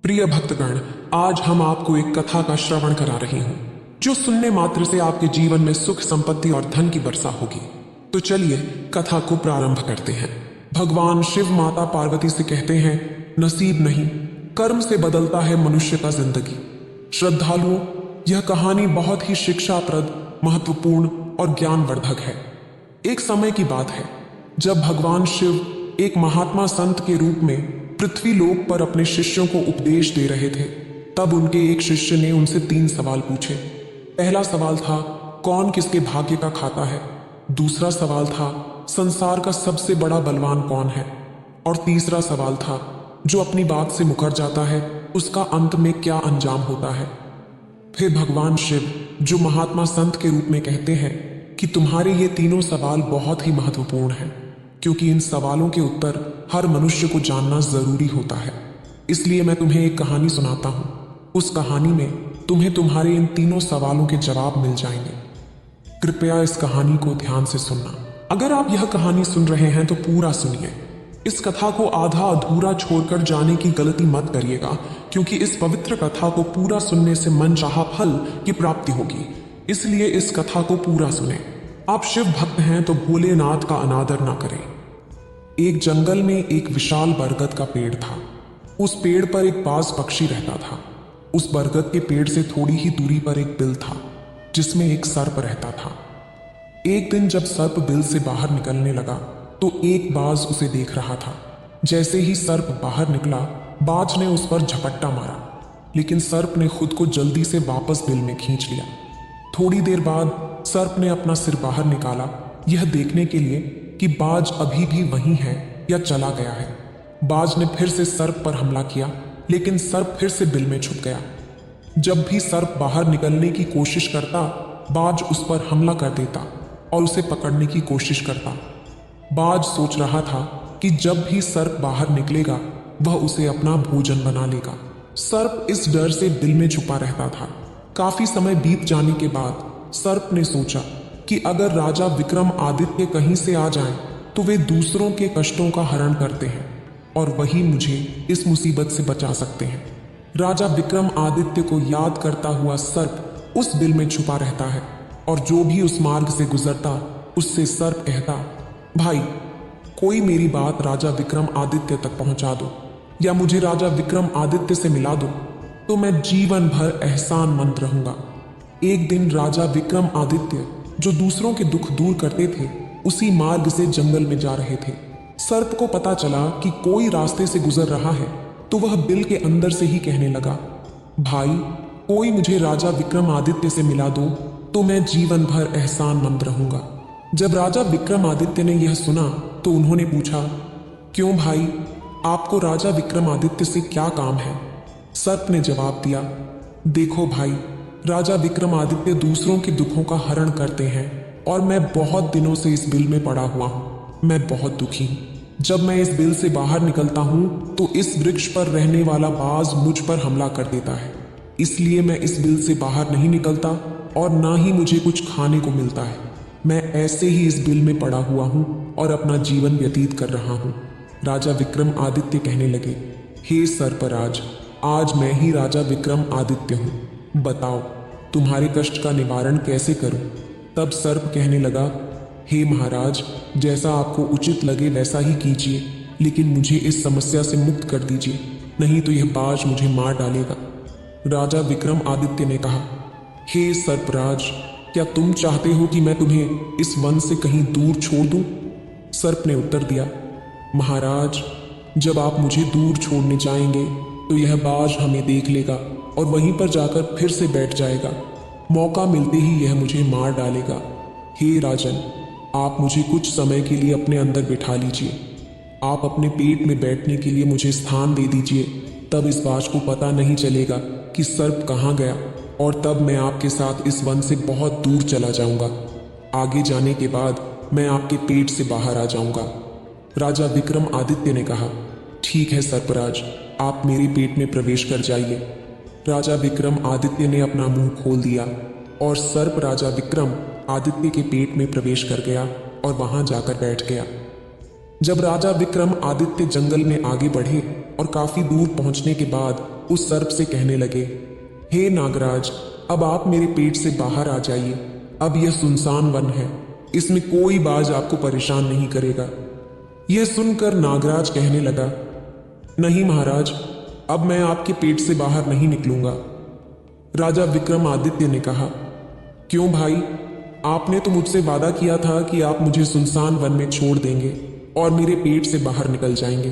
प्रिय भक्तगण, आज हम आपको एक कथा का श्रवण करा रहे हूं जो सुनने मात्र से आपके जीवन में सुख, संपत्ति और धन की वर्षा होगी। तो चलिए कथा को प्रारंभ करते हैं। भगवान शिव माता पार्वती से कहते हैं, नसीब नहीं, कर्म से बदलता है मनुष्य का जिंदगी। श्रद्धालुओं, यह कहानी बहुत ही शिक्षाप्रद, महत्वपूर्ण और ज्ञानवर्धक है। एक समय की बात है जब भगवान शिव एक महात्मा संत के रूप में पृथ्वी लोक पर अपने शिष्यों को उपदेश दे रहे थे। तब उनके एक शिष्य ने उनसे 3 सवाल पूछे। पहला सवाल था, कौन किसके भाग्य का खाता है। दूसरा सवाल था, संसार का सबसे बड़ा बलवान कौन है। और तीसरा सवाल था, जो अपनी बात से मुकर जाता है उसका अंत में क्या अंजाम होता है। फिर भगवान शिव, जो महात्मा संत के रूप में कहते हैं कि तुम्हारे ये तीनों सवाल बहुत ही महत्वपूर्ण हैं, क्योंकि इन सवालों के उत्तर हर मनुष्य को जानना जरूरी होता है। इसलिए मैं तुम्हें एक कहानी सुनाता हूं। उस कहानी में तुम्हें तुम्हारे इन तीनों सवालों के जवाब मिल जाएंगे। कृपया इस कहानी को ध्यान से सुनना। अगर आप यह कहानी सुन रहे हैं तो पूरा सुनिए। इस कथा को आधा अधूरा छोड़कर जाने की गलती मत करिएगा, क्योंकि इस पवित्र कथा को पूरा सुनने से मनचाहा फल की प्राप्ति होगी। इसलिए इस कथा को पूरा सुने। आप शिव भक्त हैं तो भोलेनाथ का अनादर ना करें। एक जंगल में एक विशाल बरगद का पेड़ था। उस पेड़ पर एक बाज पक्षी रहता था। उस बरगद के पेड़ से थोड़ी ही दूरी पर एक बिल था जिसमें एक सर्प रहता था। एक दिन जब सर्प बिल से बाहर निकलने लगा तो एक बाज उसे देख रहा था। जैसे ही सर्प बाहर निकला, बाज ने उस पर झपट्टा मारा, लेकिन सर्प ने खुद को जल्दी से वापस बिल में खींच लिया। थोड़ी देर बाद सर्प ने अपना सिर बाहर निकाला, यह देखने के लिए कि बाज अभी भी वहीं है या चला गया है। बाज ने फिर से सर्प पर हमला किया, लेकिन सर्प फिर से बिल में छुप गया। जब भी सर्प बाहर निकलने की कोशिश करता, बाज उस पर हमला कर देता और उसे पकड़ने की कोशिश करता। बाज सोच रहा था कि जब भी सर्प बाहर निकलेगा वह उसे अपना भोजन बना लेगा। सर्प इस डर से बिल में छुपा रहता था। काफी समय बीत जाने के बाद सर्प ने सोचा कि अगर राजा विक्रम आदित्य कहीं से आ जाएं, तो वे दूसरों के कष्टों का हरण करते हैं और वही मुझे इस मुसीबत से बचा सकते हैं। राजा विक्रम आदित्य को याद करता हुआ सर्प उस बिल में छुपा रहता है और जो भी उस मार्ग से गुजरता उससे सर्प कहता, भाई, कोई मेरी बात राजा विक्रम आदित्य तक पहुंचा दो या मुझे राजा विक्रम आदित्य से मिला दो, तो मैं जीवन भर एहसानमंद रहूंगा। एक दिन राजा विक्रम आदित्य, जो दूसरों के दुख दूर करते थे, उसी मार्ग से जंगल में जा रहे थे। सर्प को पता चला कि कोई रास्ते से गुजर रहा है, तो वह बिल के अंदर से ही कहने लगा, भाई, कोई मुझे राजा विक्रम आदित्य से मिला दो तो मैं जीवन भर एहसानमंद रहूंगा। जब राजा विक्रम आदित्य ने यह सुना तो उन्होंने पूछा, क्यों भाई, आपको राजा विक्रम आदित्य से क्या काम है। सर्प ने जवाब दिया, देखो भाई, राजा विक्रम आदित्य दूसरों के दुखों का हरण करते हैं और मैं बहुत दिनों से इस बिल में पड़ा हुआ हूं। मैं बहुत दुखी हूं। जब मैं इस बिल से बाहर निकलता हूं तो इस वृक्ष पर रहने वाला बाज मुझ पर हमला कर देता है। इसलिए मैं इस बिल से बाहर नहीं निकलता और ना ही मुझे कुछ खाने को मिलता है। मैं ऐसे ही इस बिल में पड़ा हुआ हूं और अपना जीवन व्यतीत कर रहा हूं। राजा विक्रम आदित्य कहने लगे, हे सर्पराज, आज मैं ही राजा विक्रम आदित्य हूं। बताओ, तुम्हारे कष्ट का निवारण कैसे करूं। तब सर्प कहने लगा, हे महाराज, जैसा आपको उचित लगे वैसा ही कीजिए, लेकिन मुझे इस समस्या से मुक्त कर दीजिए, नहीं तो यह बाज मुझे मार डालेगा। राजा विक्रम आदित्य ने कहा, हे सर्पराज, क्या तुम चाहते हो कि मैं तुम्हें इस वन से कहीं दूर छोड़ दूं। सर्प ने उत्तर दिया, महाराज, जब आप मुझे दूर छोड़ने जाएंगे तो यह बाज हमें देख लेगा और वहीं पर जाकर फिर से बैठ जाएगा। मौका मिलते ही यह मुझे मार डालेगा। हे राजन, आप मुझे कुछ समय के लिए अपने अंदर बिठा लीजिए। आप अपने पेट में बैठने के लिए मुझे स्थान दे दीजिए, तब इस बाज को पता नहीं चलेगा कि सर्प कहाँ गया और तब मैं आपके साथ इस वन से बहुत दूर चला जाऊंगा। आगे जाने के बाद मैं आपके पेट से बाहर आ जाऊंगा। राजा विक्रम आदित्य ने कहा, ठीक है सर्पराज, आप मेरे पेट में प्रवेश कर जाइए। राजा विक्रम आदित्य ने अपना मुंह खोल दिया और सर्प राजा विक्रम आदित्य के पेट में प्रवेश कर गया और वहां जाकर बैठ गया। जब राजा विक्रम आदित्य जंगल में आगे बढ़े और काफी दूर पहुंचने के बाद उस सर्प से कहने लगे, हे नागराज, अब आप मेरे पेट से बाहर आ जाइए। अब यह सुनसान वन है, इसमें कोई बाज आपको परेशान नहीं करेगा। यह सुनकर नागराज कहने लगा, नहीं महाराज, अब मैं आपके पेट से बाहर नहीं निकलूंगा। राजा विक्रमादित्य ने कहा, क्यों भाई, आपने तो मुझसे वादा किया था कि आप मुझे सुनसान वन में छोड़ देंगे और मेरे पेट से बाहर निकल जाएंगे।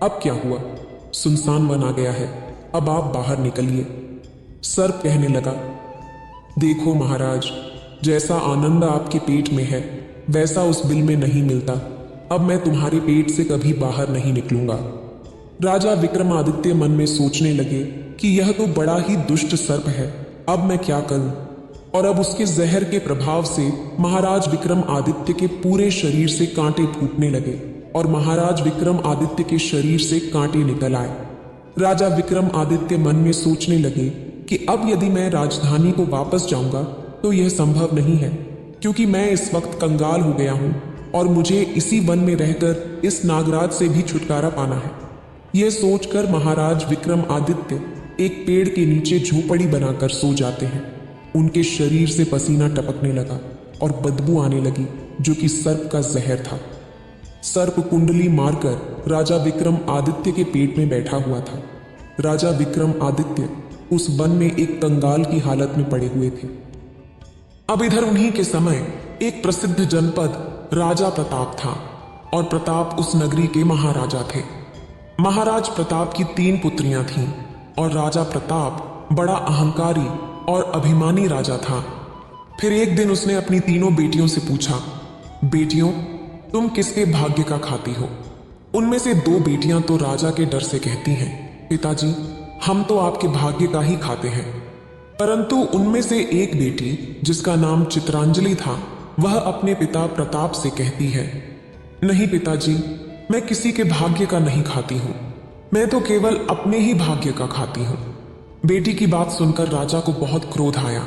अब क्या हुआ? सुनसान वन आ गया है, अब आप बाहर निकलिए। सर्प कहने लगा, देखो महाराज, जैसा आनंद आपके पेट में है वैसा उस बिल में नहीं मिलता। अब मैं तुम्हारे पेट से कभी बाहर नहीं निकलूंगा। राजा विक्रमादित्य मन में सोचने लगे कि यह तो बड़ा ही दुष्ट सर्प है, अब मैं क्या करूं? और अब उसके जहर के प्रभाव से महाराज विक्रमादित्य के पूरे शरीर से कांटे फूटने लगे और महाराज विक्रमादित्य के शरीर से कांटे निकल आए। राजा विक्रमादित्य मन में सोचने लगे कि अब यदि मैं राजधानी को वापस जाऊंगा तो यह संभव नहीं है, क्योंकि मैं इस वक्त कंगाल हो गया हूं और मुझे इसी वन में रहकर इस नागराज से भी छुटकारा पाना है। यह सोचकर महाराज विक्रमादित्य एक पेड़ के नीचे झोपड़ी बनाकर सो जाते हैं। उनके शरीर से पसीना टपकने लगा और बदबू आने लगी, जो कि सर्प का जहर था। सर्प कुंडली मारकर राजा विक्रमादित्य के पेट में बैठा हुआ था। राजा विक्रमादित्य उस वन में एक कंगाल की हालत में पड़े हुए थे। अब इधर उन्हीं के समय एक प्रसिद्ध जनपद राजा प्रताप था और प्रताप उस नगरी के महाराजा थे। महाराज प्रताप की 3 पुत्रियां थीं और राजा प्रताप बड़ा अहंकारी और अभिमानी राजा था। फिर एक दिन उसने अपनी तीनों बेटियों से पूछा, बेटियों, तुम किसके भाग्य का खाती हो? उनमें से 2 बेटियां तो राजा के डर से कहती हैं, पिताजी, हम तो आपके भाग्य का ही खाते हैं। परंतु उनमें से एक बेटी, जिसका नाम चित्रांजलि था, वह अपने पिता प्रताप से कहती है, नहीं पिताजी, मैं किसी के भाग्य का नहीं खाती हूं, मैं तो केवल अपने ही भाग्य का खाती हूं। बेटी की बात सुनकर राजा को बहुत क्रोध आया।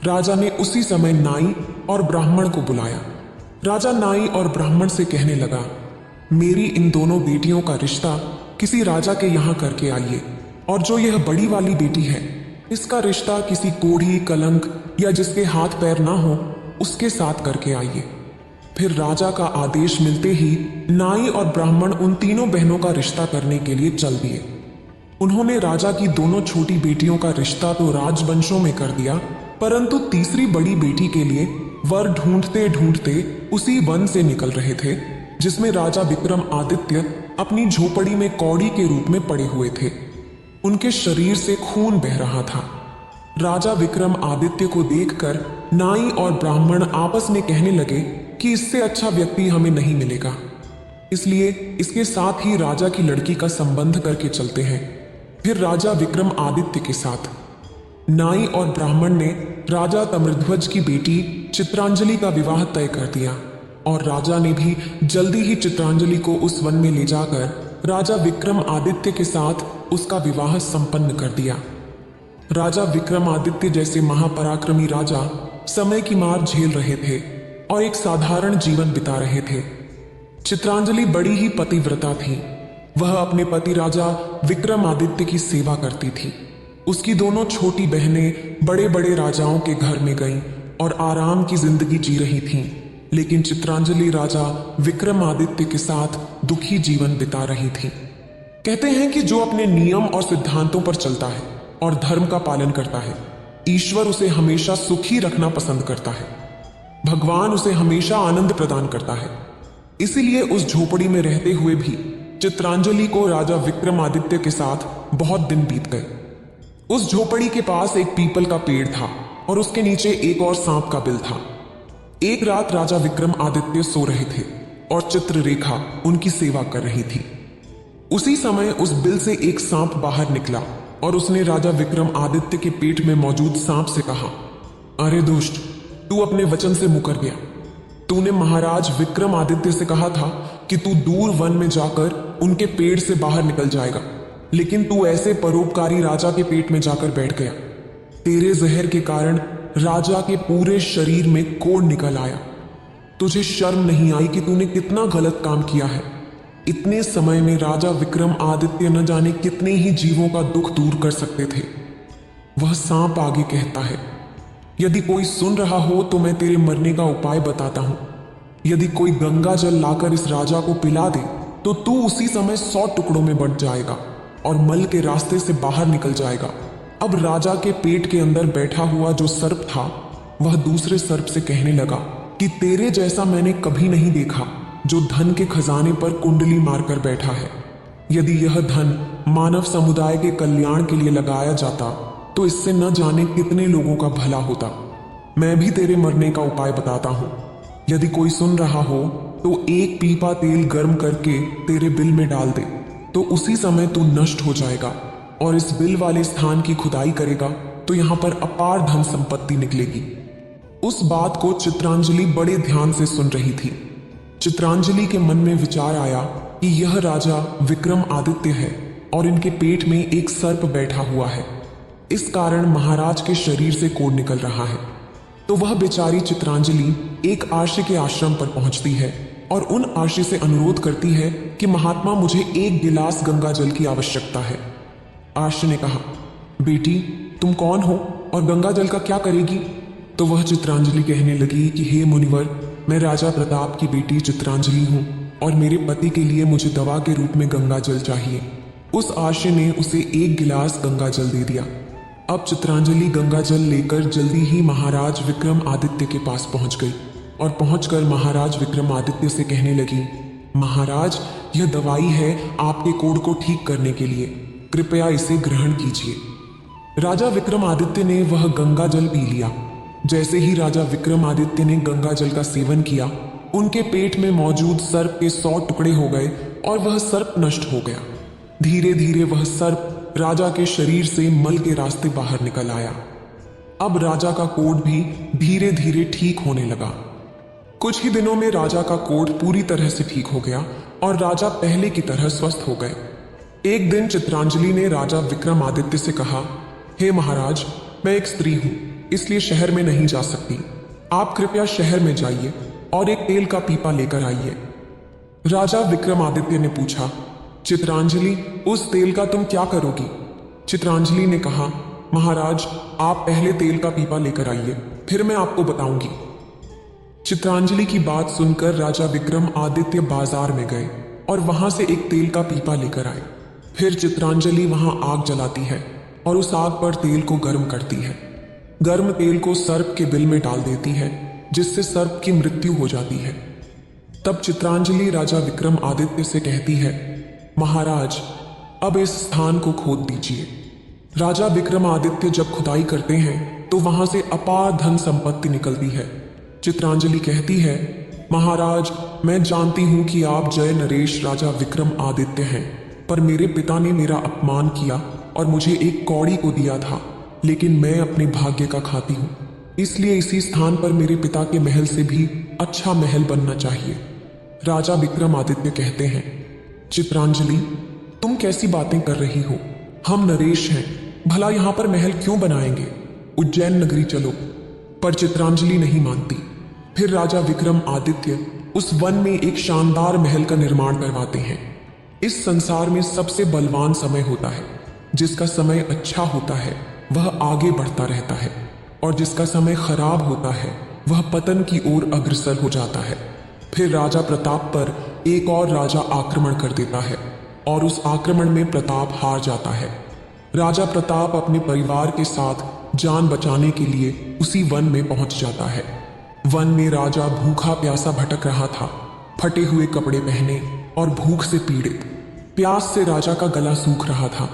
राजा ने उसी समय नाई और ब्राह्मण को बुलाया। राजा नाई और ब्राह्मण से कहने लगा, मेरी इन दोनों बेटियों का रिश्ता किसी राजा के यहां करके आइए, और जो यह बड़ी वाली बेटी है, इसका रिश्ता किसी कोढ़ी, कलंक या जिसके हाथ पैर ना हो उसके साथ करके आइए। फिर राजा का आदेश मिलते ही नाई और ब्राह्मण उन तीनों बहनों का रिश्ता करने के लिए चल दिए। उन्होंने राजा की दोनों छोटी बेटियों का रिश्ता तो राजवंशों में कर दिया, परंतु तीसरी बड़ी बेटी के लिए वर ढूंढते ढूंढते उसी वन से निकल रहे थे जिसमें राजा विक्रमादित्य अपनी झोपड़ी में कौड़ी के रूप में पड़े हुए थे। उनके शरीर से खून बह रहा था। राजा विक्रमादित्य को देखकर नाई और ब्राह्मण आपस में कहने लगे कि इससे अच्छा व्यक्ति हमें नहीं मिलेगा, इसलिए इसके साथ ही राजा की लड़की का संबंध करके चलते हैं। फिर राजा विक्रमादित्य के साथ नाई और ब्राह्मण ने राजा तम्रध्वज की बेटी चित्रांजलि का विवाह तय कर दिया और राजा ने भी जल्दी ही चित्रांजलि को उस वन में ले जाकर राजा विक्रमादित्य के साथ उसका विवाह संपन्न कर दिया। राजा विक्रमादित्य जैसे महापराक्रमी राजा समय की मार झेल रहे थे और एक साधारण जीवन बिता रहे थे। चित्रांजलि बड़ी ही पतिव्रता थी। वह अपने पति राजा विक्रमादित्य की सेवा करती थी। उसकी दोनों छोटी बहनें बड़े बड़े राजाओं के घर में गईं और आराम की जिंदगी जी रही थीं, लेकिन चित्रांजलि राजा विक्रमादित्य के साथ दुखी जीवन बिता रही थी। कहते हैं कि जो अपने नियम और सिद्धांतों पर चलता है और धर्म का पालन करता है, ईश्वर उसे हमेशा सुखी रखना पसंद करता है। भगवान उसे हमेशा आनंद प्रदान करता है। इसीलिए उस झोपड़ी में रहते हुए भी चित्रांजलि को राजा विक्रमादित्य के साथ बहुत दिन बीत गए। उस झोपड़ी के पास एक पीपल का पेड़ था और उसके नीचे एक और सांप का बिल था। एक रात राजा विक्रमादित्य सो रहे थे और चित्ररेखा उनकी सेवा कर रही थी। उसी समय उस बिल से एक सांप बाहर निकला और उसने राजा विक्रमादित्य के पेट में मौजूद सांप से कहा, अरे दुष्ट, तू अपने वचन से मुकर गया। तूने महाराज विक्रमादित्य से कहा था कि तू दूर वन में जाकर उनके पेड़ से बाहर निकल जाएगा, लेकिन तू ऐसे परोपकारी राजा के पेट में जाकर बैठ गया। तेरे जहर के कारण राजा के पूरे शरीर में कोढ़ निकल आया। तुझे शर्म नहीं आई कि तूने कितना गलत काम किया है? इतने समय में राजा विक्रमादित्य न जाने कितने ही जीवों का दुख दूर कर सकते थे। वह सांप आगे कहता है, यदि कोई सुन रहा हो तो मैं तेरे मरने का उपाय बताता हूं। यदि कोई गंगा जल लाकर इस राजा को पिला दे तो तू उसी समय 100 टुकड़ों में बंट जाएगा और मल के रास्ते से बाहर निकल जाएगा। अब राजा के पेट के अंदर बैठा हुआ जो सर्प था वह दूसरे सर्प से कहने लगा कि तेरे जैसा मैंने कभी नहीं देखा जो धन के खजाने पर कुंडली मारकर बैठा है। यदि यह धन मानव समुदाय के कल्याण के लिए लगाया जाता तो इससे न जाने कितने लोगों का भला होता। मैं भी तेरे मरने का उपाय बताता हूं। यदि कोई सुन रहा हो तो एक पीपा तेल गर्म करके तेरे बिल में डाल दे तो उसी समय तू नष्ट हो जाएगा और इस बिल वाले स्थान की खुदाई करेगा तो यहां पर अपार धन संपत्ति निकलेगी। उस बात को चित्रांजलि बड़े ध्यान से सुन रही थी। चित्रांजलि के मन में विचार आया कि यह राजा विक्रमादित्य है और इनके पेट में एक सर्प बैठा हुआ है। इस कारण महाराज के शरीर से कोढ़ निकल रहा है। तो वह बेचारी चित्रांजलि एक आर्षि के आश्रम पर पहुंचती है और उन आर्षि से अनुरोध करती है कि महात्मा मुझे एक गिलास गंगा जल की आवश्यकता है। आर्षि ने कहा, बेटी तुम कौन हो और गंगा जल का क्या करेगी? तो वह चित्रांजलि कहने लगी कि हे मुनिवर, मैं राजा प्रताप की बेटी चित्रांजलि हूँ और मेरे पति के लिए मुझे दवा के रूप में गंगा जल चाहिए। उस आर्षि ने उसे एक गिलास गंगा जल दे दिया। अब चित्रांजलि गंगा जल लेकर जल्दी ही महाराज विक्रमादित्य के पास पहुंच गई और पहुंचकर महाराज विक्रमादित्य से कहने लगी, महाराज यह दवाई है आपके कोढ़ को ठीक करने के लिए, कृपया इसे ग्रहण कीजिए। राजा विक्रमादित्य ने वह गंगा जल पी लिया। जैसे ही राजा विक्रमादित्य ने गंगा जल का सेवन किया उनके पेट में मौजूद सर्प के 100 टुकड़े हो गए और वह सर्प नष्ट हो गया। धीरे धीरे वह सर्प राजा के शरीर से मल के रास्ते बाहर निकल आया। अब राजा का कोढ़ भी धीरे धीरे ठीक होने लगा। कुछ ही दिनों में राजा का कोढ़ पूरी तरह से ठीक हो गया और राजा पहले की तरह स्वस्थ हो गए। एक दिन चित्रांजलि ने राजा विक्रमादित्य से कहा, हे महाराज, मैं एक स्त्री हूं इसलिए शहर में नहीं जा सकती। आप कृपया शहर में जाइए और एक तेल का पीपा लेकर आइए। राजा विक्रमादित्य ने पूछा, चित्रांजलि उस तेल का तुम क्या करोगी? चित्रांजलि ने कहा, महाराज आप पहले तेल का पीपा लेकर आइए, फिर मैं आपको बताऊंगी। चित्रांजलि की बात सुनकर राजा विक्रमादित्य बाजार में गए और वहां से एक तेल का पीपा लेकर आए। फिर चित्रांजलि वहां आग जलाती है और उस आग पर तेल को गर्म करती है। गर्म तेल को सर्प के बिल में डाल देती है जिससे सर्प की मृत्यु हो जाती है। तब चित्रांजलि राजा विक्रमादित्य से कहती है, महाराज अब इस स्थान को खोद दीजिए। राजा विक्रमादित्य जब खुदाई करते हैं तो वहां से अपार धन संपत्ति निकलती है। चित्रांजलि कहती है, महाराज मैं जानती हूं कि आप जय नरेश राजा विक्रमादित्य हैं, पर मेरे पिता ने मेरा अपमान किया और मुझे एक कौड़ी को दिया था, लेकिन मैं अपने भाग्य का खाती हूं, इसलिए इसी स्थान पर मेरे पिता के महल से भी अच्छा महल बनना चाहिए। राजा विक्रमादित्य कहते हैं, चित्रांजलि तुम कैसी बातें कर रही हो? हम नरेश हैं, भला यहां पर महल क्यों बनाएंगे? उज्जैन नगरी चलो। पर चित्रांजलि नहीं मानती। फिर राजा विक्रमादित्य उस वन में एक शानदार महल का निर्माण करवाते हैं। इस संसार में सबसे बलवान समय होता है। जिसका समय अच्छा होता है वह आगे बढ़ता रहता है और जिसका समय खराब होता है वह पतन की ओर अग्रसर हो जाता है। फिर राजा प्रताप पर एक और राजा आक्रमण कर देता है और उस आक्रमण में प्रताप हार जाता है। राजा प्रताप अपने परिवार के साथ जान बचाने के लिए उसी वन में पहुंच जाता है। वन में राजा भूखा प्यासा भटक रहा था, फटे हुए कपड़े पहने और भूख से पीड़ित। प्यास से राजा का गला सूख रहा था।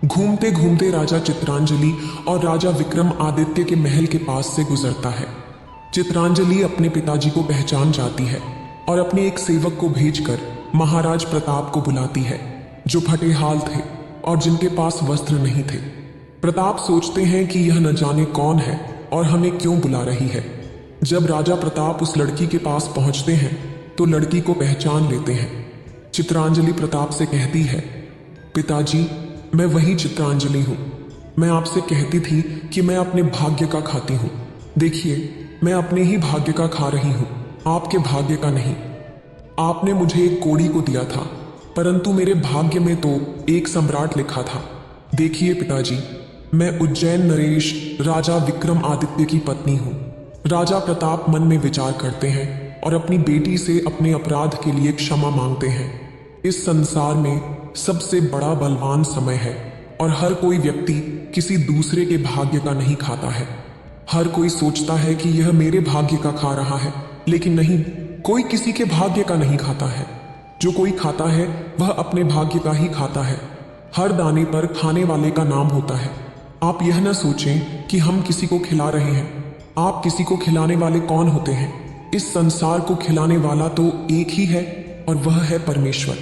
घूमते घूमते राजा चित्रांजलि और राजा विक्रमादित्य के महल के पास से गुजरता है। चित्रांजलि अपने पिताजी को पहचान जाती है और अपने एक सेवक को भेजकर महाराज प्रताप को बुलाती है, जो फटे हाल थे और जिनके पास वस्त्र नहीं थे। प्रताप सोचते हैं कि यह न जाने कौन है और हमें क्यों बुला रही है। जब राजा प्रताप उस लड़की के पास पहुंचते हैं तो लड़की को पहचान लेते हैं। चित्रांजलि प्रताप से कहती है, पिताजी मैं वही चित्रांजलि हूं। मैं आपसे कहती थी कि मैं अपने भाग्य का खाती हूं। देखिए मैं अपने ही भाग्य का खा रही हूं, आपके भाग्य का नहीं। आपने मुझे एक कोड़ी को दिया था, परंतु मेरे भाग्य में तो एक सम्राट लिखा था। देखिए पिताजी, मैं उज्जैन नरेश राजा विक्रमादित्य की पत्नी हूँ। राजा प्रताप मन में विचार करते हैं और अपनी बेटी से अपने अपराध के लिए क्षमा मांगते हैं। इस संसार में सबसे बड़ा बलवान समय है और हर कोई व्यक्ति किसी दूसरे के भाग्य का नहीं खाता है। हर कोई सोचता है कि यह मेरे भाग्य का खा रहा है, लेकिन नहीं, कोई किसी के भाग्य का नहीं खाता है। जो कोई खाता है वह अपने भाग्य का ही खाता है। हर दाने पर खाने वाले का नाम होता है। आप यह न सोचें कि हम किसी को खिला रहे हैं। आप किसी को खिलाने वाले कौन होते हैं? इस संसार को खिलाने वाला तो एक ही है और वह है परमेश्वर।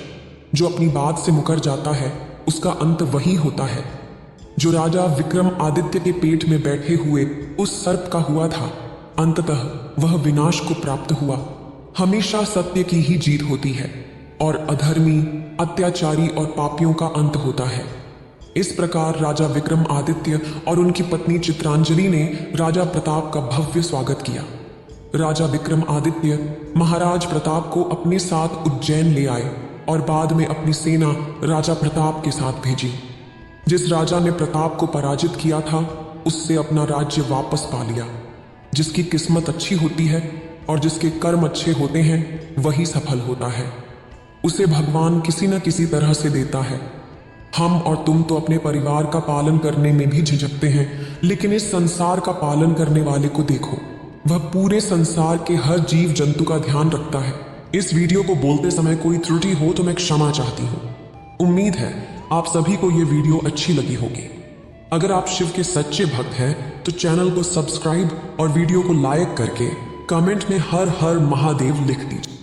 जो अपनी बात से मुकर जाता है उसका अंत वही होता है। जो राजा विक्रमादित्य के पेट में बैठे हुए उस सर्प का हुआ था, अंततः वह विनाश को प्राप्त हुआ। हमेशा सत्य की ही जीत होती है और अधर्मी, अत्याचारी और पापियों का अंत होता है। इस प्रकार राजा विक्रमादित्य और उनकी पत्नी चित्रांजलि ने राजा प्रताप का भव्य स्वागत किया। राजा विक्रमादित्य महाराज प्रताप को अपने साथ उज्जैन ले आए और बाद में अपनी सेना राजा प्रताप के साथ भेजी। जिस राजा ने प्रताप को पराजित किया था उससे अपना राज्य वापस पा लिया। जिसकी किस्मत अच्छी होती है और जिसके कर्म अच्छे होते हैं वही सफल होता है। उसे भगवान किसी न किसी तरह से देता है। हम और तुम तो अपने परिवार का पालन करने में भी झिझकते हैं, लेकिन इस संसार का पालन करने वाले को देखो, वह पूरे संसार के हर जीव जंतु का ध्यान रखता है। इस वीडियो को बोलते समय कोई त्रुटि हो तो मैं क्षमा चाहती हूँ। उम्मीद है आप सभी को ये वीडियो अच्छी लगी होगी। अगर आप शिव के सच्चे भक्त हैं तो चैनल को सब्सक्राइब और वीडियो को लाइक करके कमेंट में हर हर महादेव लिख दीजिए।